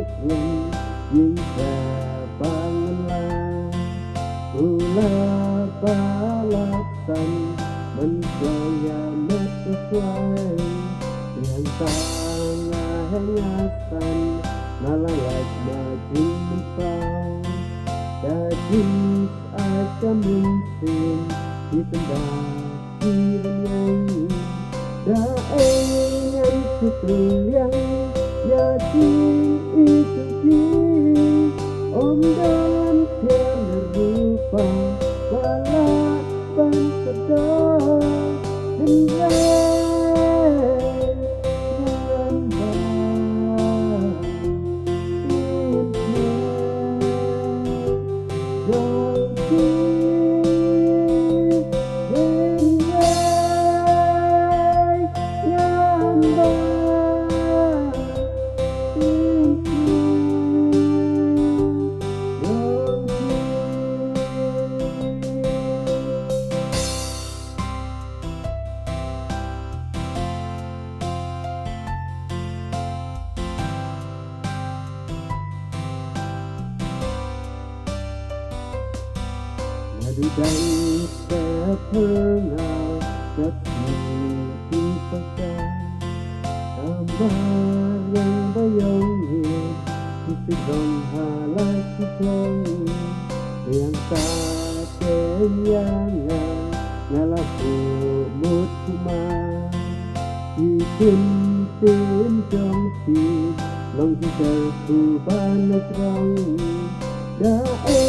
Jika bangunlah ulah balasan menjaya sesuai dengan tanah hengasan nalayak maju mentau gadis akan mesin ditendaki renyanyi daengan sekeliang jadi itu om dan tiada rupa balapan sedang Madu dan setengah kasih pesan gambar yang bayangin isi dong halaki dong yang tak kenyangan ngalaku mut kumar ikin tim dong si long kita ku banas rong dae